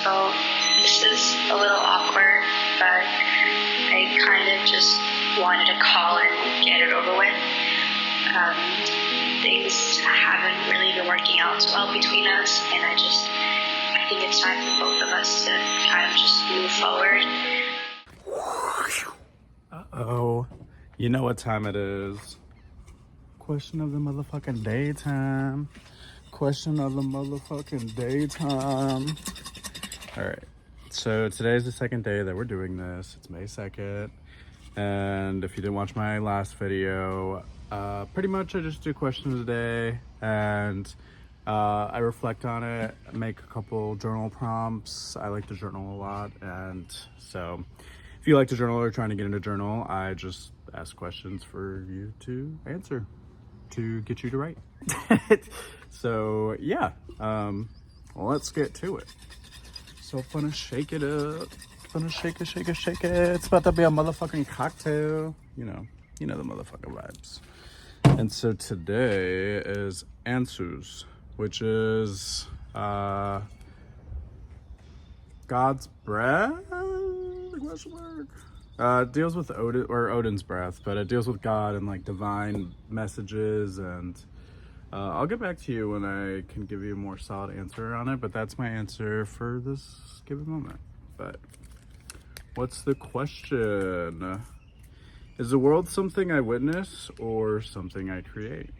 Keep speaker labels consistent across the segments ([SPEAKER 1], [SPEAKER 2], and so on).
[SPEAKER 1] So this is a little awkward, but I kind of just wanted to call and get it over with. Things haven't really been working out so well between us, and I think it's time for both of us to kind of just move forward.
[SPEAKER 2] Uh-oh. You know what time it is. Question of the motherfucking daytime. Question of the motherfucking daytime. Alright. So today's the second day that we're doing this. It's May 2nd. And if you didn't watch my last video, pretty much I just do questions a day. And I reflect on it, make a couple journal prompts. I like to journal a lot. And so if you like to journal or trying to get into journal, I just ask questions for you to answer to get you to write. So yeah, let's get to it. So finna shake it up. Finna shake it. It's about to be a motherfucking cocktail. You know the motherfucking vibes. And so today is Ansuz, which is God's breath? Deals with Odin, or Odin's breath, but it deals with God and like divine messages. And I'll get back to you when I can give you a more solid answer on it, but that's my answer for this given moment. But what's the question? Is the world something I witness or something I create?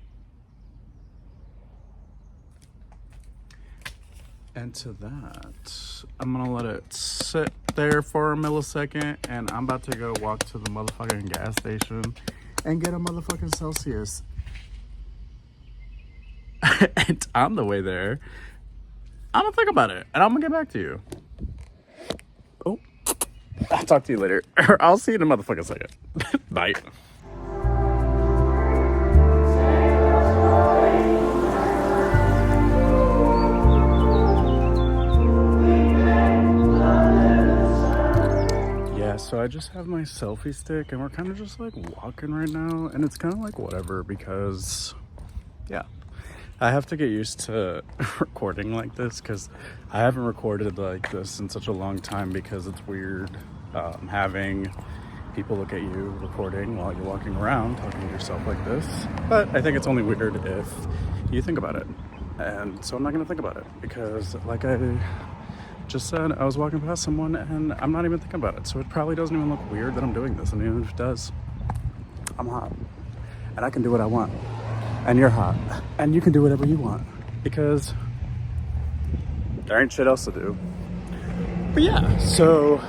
[SPEAKER 2] And to that, I'm gonna let it sit there for a millisecond, and I'm about to go walk to the motherfucking gas station and get a motherfucking Celsius. And on the way there, I'm gonna think about it, and I'm gonna get back to you. Oh, I'll talk to you later. I'll see you in a motherfucking second. Bye. So I just have my selfie stick, and we're kind of just like walking right now, and it's kind of like whatever, because yeah, I have to get used to recording like this, because I haven't recorded like this in such a long time, because it's weird having people look at you recording while you're walking around talking to yourself like this. But I think it's only weird if you think about it, and so I'm not gonna think about it, because like I just said, I was walking past someone and I'm not even thinking about it. So it probably doesn't even look weird that I'm doing this. And even if it does, I'm hot. And I can do what I want. And you're hot. And you can do whatever you want. Because there ain't shit else to do. But yeah, so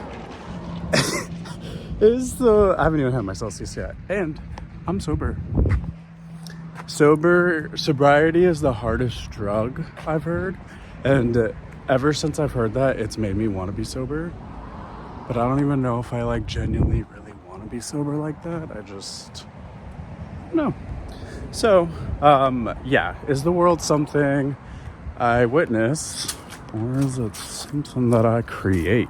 [SPEAKER 2] I haven't even had my Celsius yet. And I'm sober. Sobriety is the hardest drug, I've heard. And ever since I've heard that, it's made me want to be sober. But I don't even know if I like genuinely really want to be sober like that. I just no. So, yeah, is the world something I witness, or is it something that I create?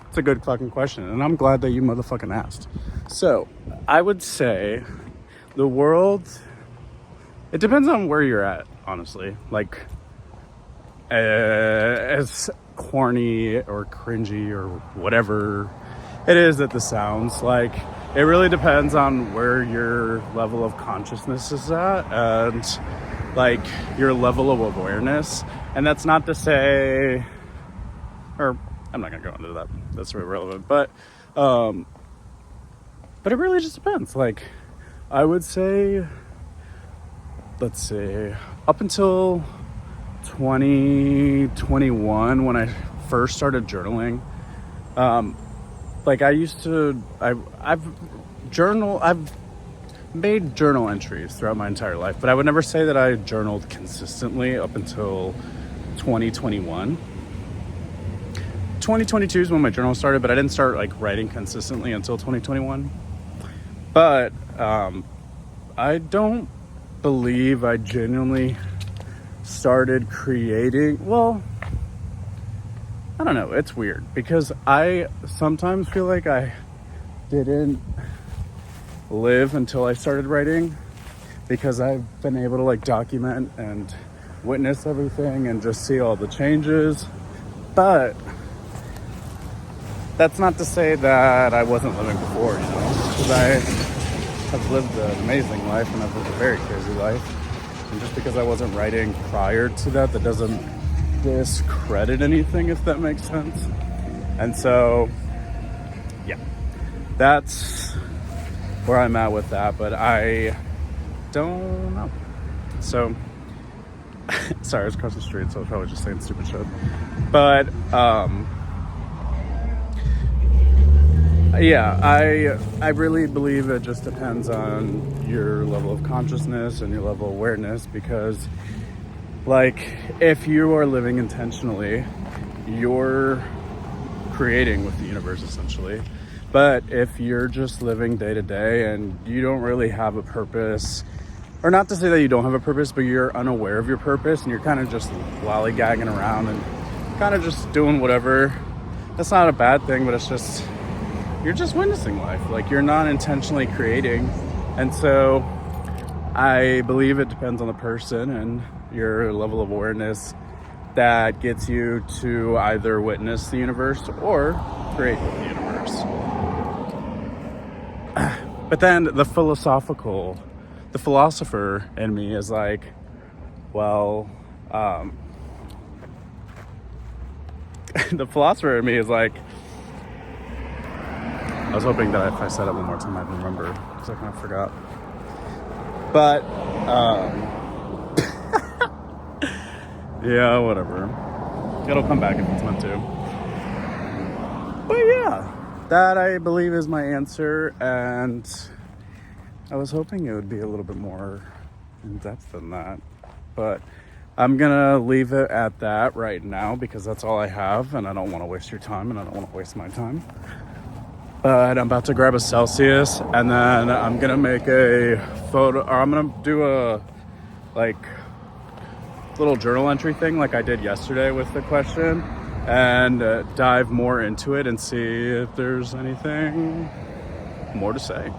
[SPEAKER 2] It's a good fucking question, and I'm glad that you motherfucking asked. So, I would say the world, it depends on where you're at, honestly. Like, as corny or cringy or whatever it is that this sounds like, it really depends on where your level of consciousness is at and like your level of awareness. And that's not to say, or I'm not gonna go into that, that's irrelevant, but it really just depends. Like, I would say, let's see, up until 2021, when I first started journaling, like I've made journal entries throughout my entire life, but I would never say that I journaled consistently up until 2021. 2022 is when my journal started, but I didn't start like writing consistently until 2021. But I don't believe I genuinely started creating, well, I don't know, it's weird, because I sometimes feel like I didn't live until I started writing, because I've been able to like document and witness everything and just see all the changes. But that's not to say that I wasn't living before, you know, because I have lived an amazing life and I've lived a very crazy life. And just because I wasn't writing prior to that, that doesn't discredit anything, if that makes sense. And so, yeah, that's where I'm at with that, but I don't know. So, sorry, I was across the street, so I was probably just saying stupid shit. But, yeah, I really believe it just depends on your level of consciousness and your level of awareness, because, like, if you are living intentionally, you're creating with the universe, essentially. But if you're just living day to day and you don't really have a purpose, or not to say that you don't have a purpose, but you're unaware of your purpose and you're kind of just lollygagging around and kind of just doing whatever, that's not a bad thing, but it's just, you're just witnessing life. Like, you're not intentionally creating. And so I believe it depends on the person and your level of awareness that gets you to either witness the universe or create with the universe. But then the philosopher in me is like, well, the philosopher in me is like, I was hoping that if I said it one more time, I'd remember, because I kind of forgot. But, yeah, whatever. It'll come back if it's meant to. But yeah, that I believe is my answer, and I was hoping it would be a little bit more in depth than that. But I'm gonna leave it at that right now, because that's all I have, and I don't want to waste your time, and I don't want to waste my time. But I'm about to grab a Celsius, and then I'm gonna make a photo, or I'm gonna do a like little journal entry thing like I did yesterday with the question, and dive more into it and see if there's anything more to say.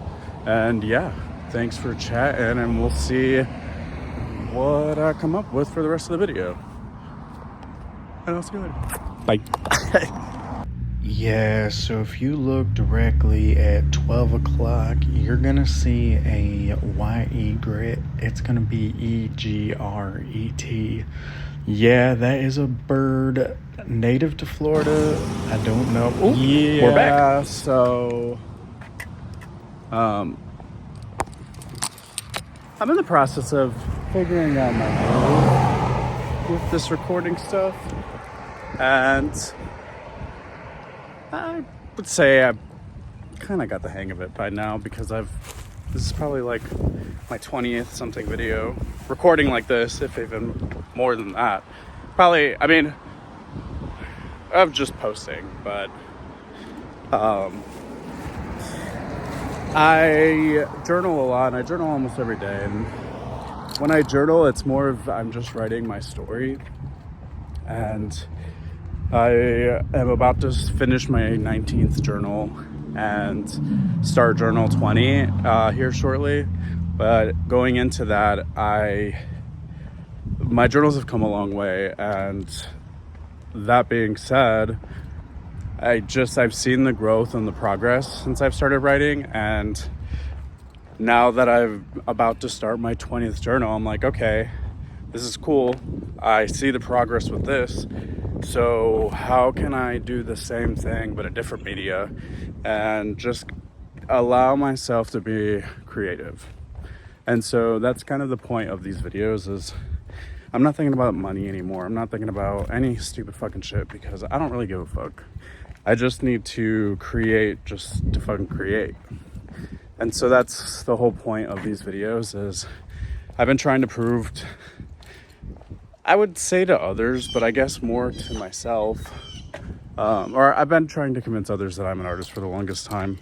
[SPEAKER 2] And yeah, thanks for chatting, and we'll see what I come up with for the rest of the video. And I'll see you later. Bye. Yeah, so if you look directly at 12 o'clock, you're going to see a Y-egret. It's going to be E-G-R-E-T. Yeah, that is a bird native to Florida. I don't know. Ooh, yeah, we're back. So, I'm in the process of figuring out my move with this recording stuff. And I would say I've kind of got the hang of it by now, because this is probably like my 20th something video recording like this, if even more than that. Probably, I mean, of just posting, but I journal a lot, and I journal almost every day. And when I journal, it's more of I'm just writing my story. And I am about to finish my 19th journal and start journal 20 here shortly. But going into that, my journals have come a long way. And that being said, I've seen the growth and the progress since I've started writing. And now that I'm about to start my 20th journal, I'm like, okay, this is cool. I see the progress with this. So how can I do the same thing but a different media, and just allow myself to be creative? And so that's kind of the point of these videos, is I'm not thinking about money anymore. I'm not thinking about any stupid fucking shit, because I don't really give a fuck. I just need to create just to fucking create. And so that's the whole point of these videos, is I've been trying to prove I would say to others, but I guess more to myself, or I've been trying to convince others that I'm an artist for the longest time.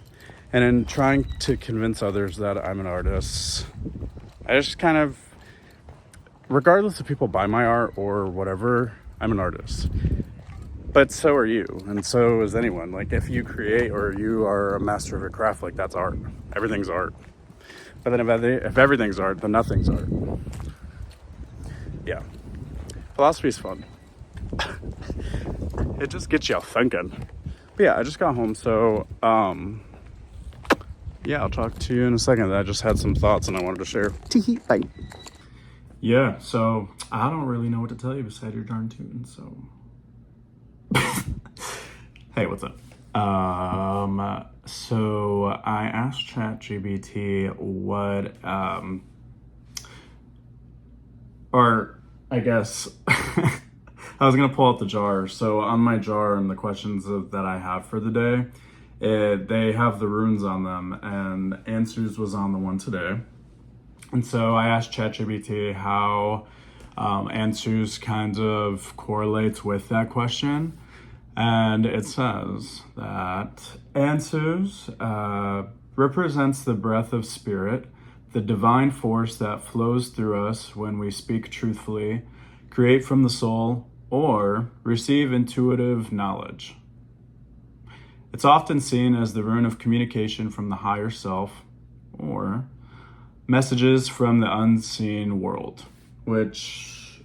[SPEAKER 2] And in trying to convince others that I'm an artist, I just kind of, regardless if people buy my art or whatever, I'm an artist. But so are you, and so is anyone. Like, if you create or you are a master of your craft, like, that's art. Everything's art. But then if everything's art, then nothing's art. Yeah. Philosophy's fun. It just gets you thinking. But yeah, I just got home, so yeah, I'll talk to you in a second. I just had some thoughts and I wanted to share. Bye. Yeah, so I don't really know what to tell you besides your darn tune, so. Hey, what's up? So I asked ChatGPT what, or I guess I was gonna pull out the jar. So on my jar and the questions that I have for the day, they have the runes on them, and Ansuz was on the one today. And so I asked ChatGPT how Ansuz kind of correlates with that question. And it says that Ansuz represents the breath of spirit, the divine force that flows through us when we speak truthfully, create from the soul, or receive intuitive knowledge. It's often seen as the rune of communication from the higher self, or messages from the unseen world, which,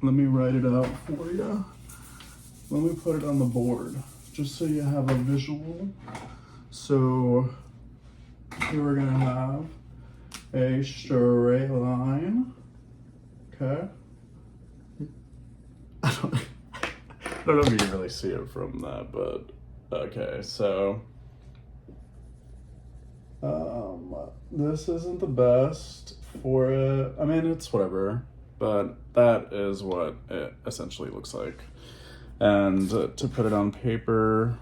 [SPEAKER 2] let me write it out for you. Let me put it on the board, just so you have a visual. So here we're gonna have a straight line, okay? I don't know if you can really see it from that, but okay, so this isn't the best for it. I mean, it's whatever, but that is what it essentially looks like. And to put it on paper,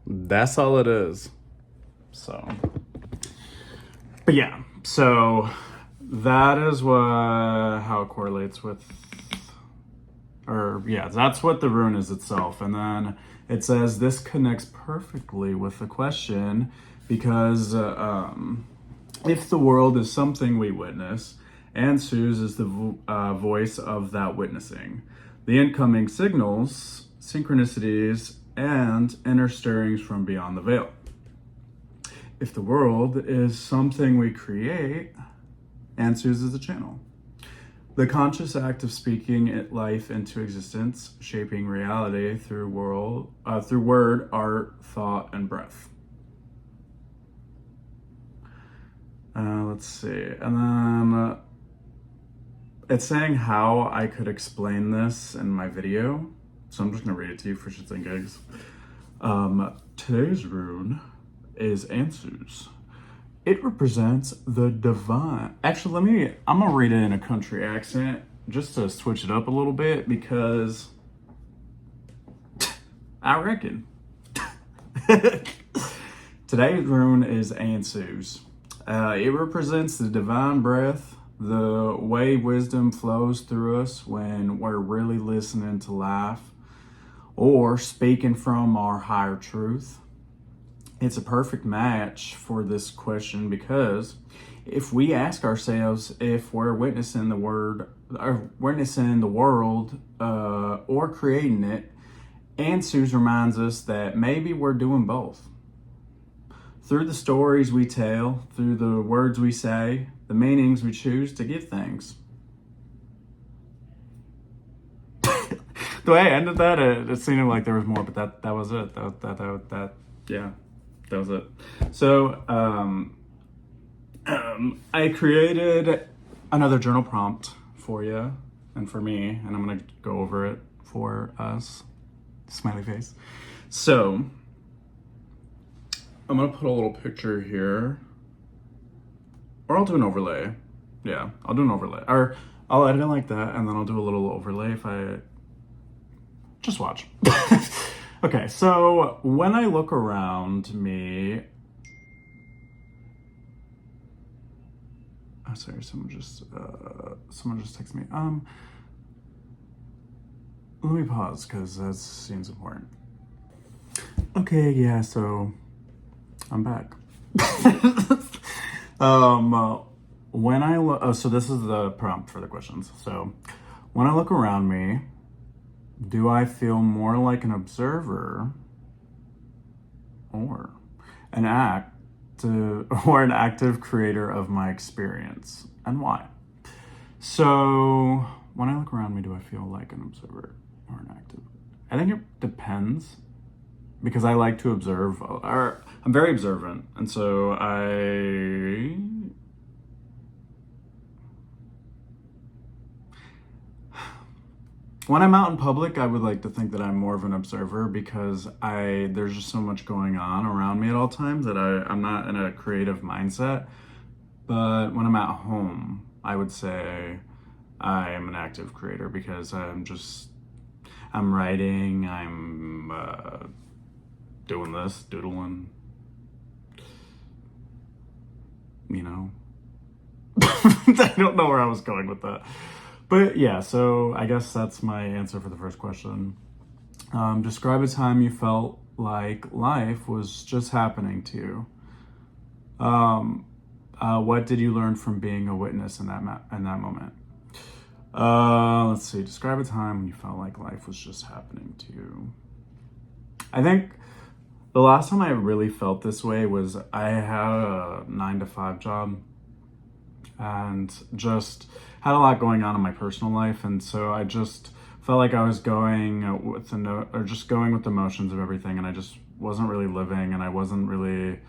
[SPEAKER 2] that's all it is. So, but yeah, so that is how it correlates with, or yeah, that's what the rune is itself. And then it says this connects perfectly with the question because if the world is something we witness, Ansuz is the voice of that witnessing. The incoming signals, synchronicities, and inner stirrings from beyond the veil. If the world is something we create, Ansuz is the channel. The conscious act of speaking life into existence, shaping reality through word, art, thought, and breath. Let's see, and then it's saying how I could explain this in my video, so I'm just gonna read it to you for shits and gigs. Today's rune is Ansuz. It represents the divine. Actually, I'm gonna read it in a country accent just to switch it up a little bit because I reckon. Today's rune is Ansuz. It represents the divine breath, the way wisdom flows through us when we're really listening to life or speaking from our higher truth. It's a perfect match for this question because if we ask ourselves if we're witnessing the world or creating it, Ansuz reminds us that maybe we're doing both. Through the stories we tell, through the words we say, the meanings we choose to give things. The way I ended that, it seemed like there was more, but that was it. Yeah, that was it. So, I created another journal prompt for you and for me, and I'm gonna go over it for us. Smiley face. So, I'm gonna put a little picture here, or I'll do an overlay. Yeah, I'll do an overlay, or I'll edit it like that, and then I'll do a little overlay if I just watch. Okay, so when I look around me, oh, sorry, someone just texted me. Let me pause because that seems important. Okay, yeah, so I'm back. When I look, so this is the prompt for the questions. So when I look around me, do I feel more like an observer or an act an active creator of my experience, and why? So when I look around me, do I feel like an observer or an active? I think it depends, because I like to observe, or I'm very observant, and so when I'm out in public, I would like to think that I'm more of an observer, because there's just so much going on around me at all times that I'm not in a creative mindset. But when I'm at home, I would say I am an active creator, because I'm writing, I'm doing this, doodling, you know. I don't know where I was going with that. But yeah, so I guess that's my answer for the first question. Describe a time you felt like life was just happening to you. What did you learn from being a witness in that moment? Let's see. Describe a time when you felt like life was just happening to you. I think the last time I really felt this way was I had a 9-to-5 job and just had a lot going on in my personal life, and so I just felt like I was going with going with the motions of everything, and I just wasn't really living, and I wasn't really.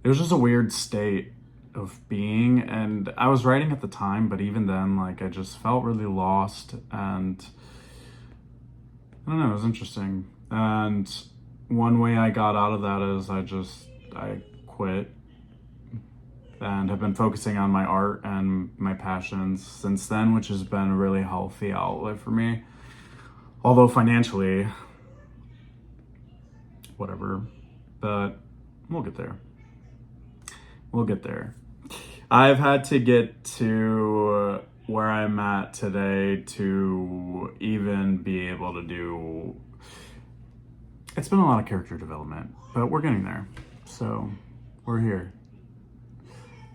[SPEAKER 2] It was just a weird state of being, and I was writing at the time, but even then, like, I just felt really lost, and I don't know, it was interesting. And one way I got out of that is I quit and have been focusing on my art and my passions since then, which has been a really healthy outlet for me. Although financially, whatever, but we'll get there. We'll get there. I've had to get to where I'm at today to even be able to do. It's been a lot of character development, but we're getting there. So we're here.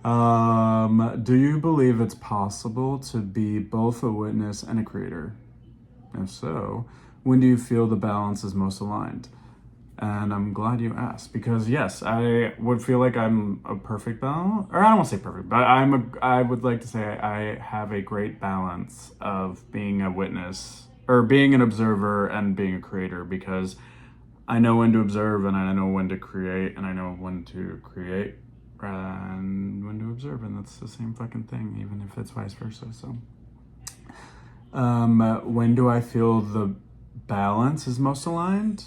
[SPEAKER 2] Do you believe it's possible to be both a witness and a creator? If so, when do you feel the balance is most aligned? And I'm glad you asked, because yes, I would feel like I'm a perfect balance, or I don't want to say perfect, but I would like to say I have a great balance of being a witness, or being an observer, and being a creator, because I know when to observe, and I know when to create, and I know when to create and when to observe, and that's the same fucking thing, even if it's vice versa. So when do I feel the balance is most aligned?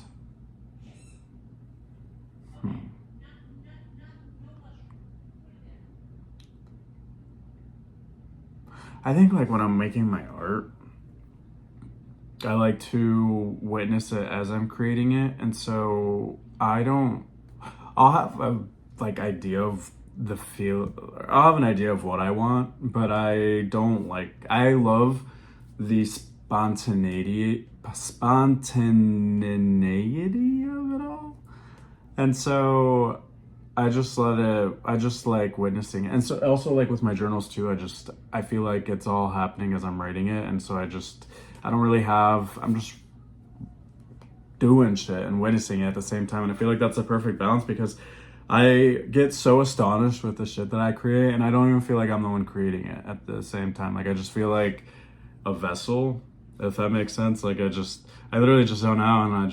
[SPEAKER 2] I think, like, when I'm making my art, I like to witness it as I'm creating it, and so I'll have a idea of I'll have an idea of what I want, but I love the spontaneity of it all, and so I just like witnessing it. And so also, like, with my journals too, I feel like it's all happening as I'm writing it, and so I'm just doing shit and witnessing it at the same time, and I feel like that's a perfect balance, because I get so astonished with the shit that I create, and I don't even feel like I'm the one creating it at the same time. Like, I just feel like a vessel, if that makes sense. Like, I literally just zone out, and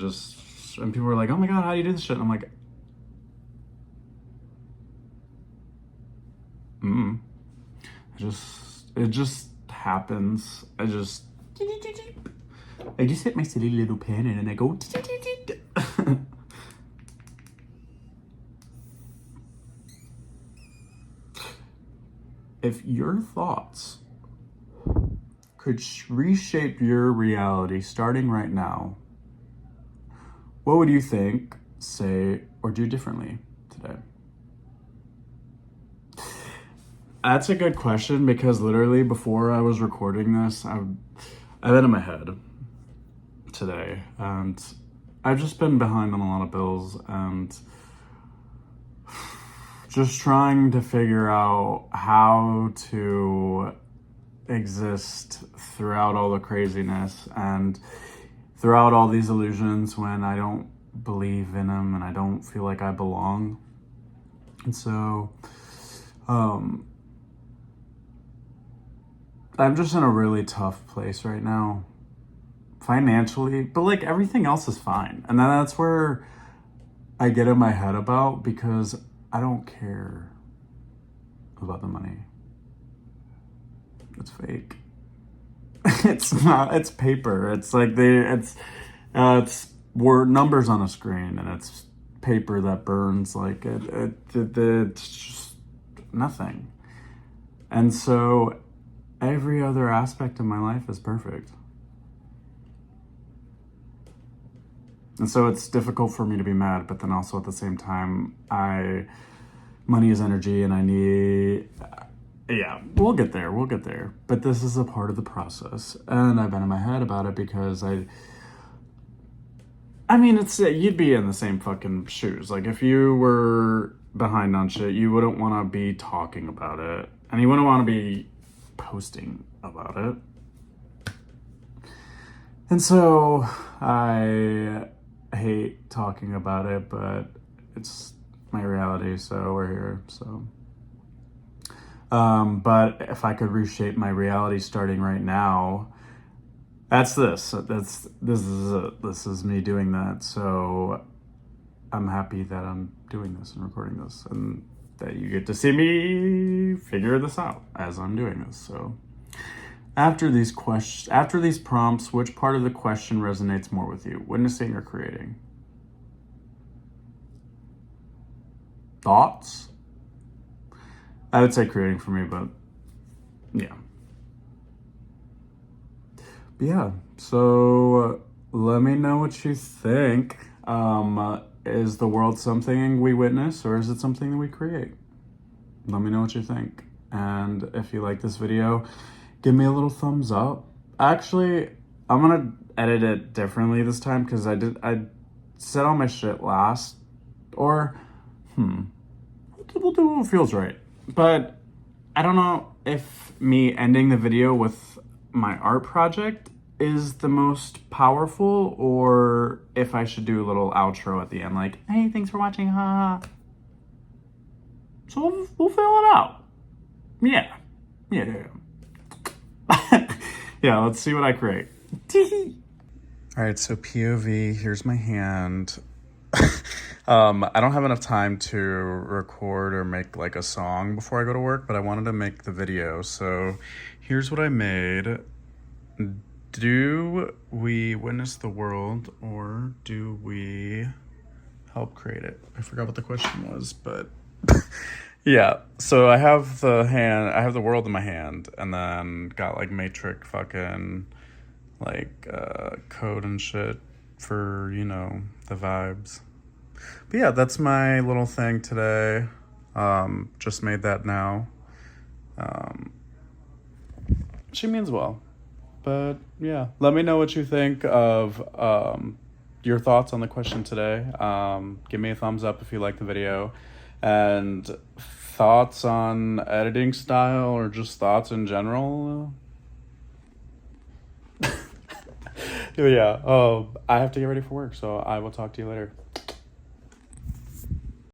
[SPEAKER 2] people are like, oh my God, how do you do this shit? And I'm like, it just happens. I just hit my silly little pen and then I go. If your thoughts could reshape your reality starting right now, what would you think, say, or do differently today? That's a good question, because literally before I was recording this, I've been in my head today, and I've just been behind on a lot of bills, and just trying to figure out how to exist throughout all the craziness and throughout all these illusions when I don't believe in them and I don't feel like I belong. And so, I'm just in a really tough place right now, financially, but like everything else is fine. And then that's where I get in my head about, because I don't care about the money. It's fake. It's not, it's paper. It's like it's word numbers on a screen, and it's paper that burns. Like it's just nothing. And so every other aspect of my life is perfect. And so it's difficult for me to be mad, but then also at the same time, money is energy, and I need, yeah, we'll get there. But this is a part of the process. And I've been in my head about it because I mean, you'd be in the same fucking shoes. Like, if you were behind on shit, you wouldn't want to be talking about it, and you wouldn't want to be posting about it. And so I hate talking about it, but it's my reality, so we're here. So but if I could reshape my reality starting right now, this is me doing that. So I'm happy that I'm doing this and recording this, and that you get to see me figure this out as I'm doing this. So after these prompts, which part of the question resonates more with you? Witnessing or creating? Thoughts? I would say creating for me, but yeah. But yeah, so let me know what you think. Is the world something we witness, or is it something that we create? Let me know what you think. And if you like this video, give me a little thumbs up. Actually, I'm gonna edit it differently this time, because I said all my shit last. Or, we'll do what feels right. But I don't know if me ending the video with my art project is the most powerful, or if I should do a little outro at the end, like, hey, thanks for watching, ha. So we'll fill it out. Yeah. Yeah, let's see what I create. All right, so POV, here's my hand. I don't have enough time to record or make like a song before I go to work, but I wanted to make the video. So here's what I made. Do we witness the world, or do we help create it? I forgot what the question was, but yeah. So I have the world in my hand, and then got like matrix fucking like code and shit for, the vibes. But yeah, that's my little thing today. Just made that now. She means well. But yeah, let me know what you think of your thoughts on the question today. Give me a thumbs up if you like the video. And thoughts on editing style, or just thoughts in general. Yeah, I have to get ready for work, so I will talk to you later.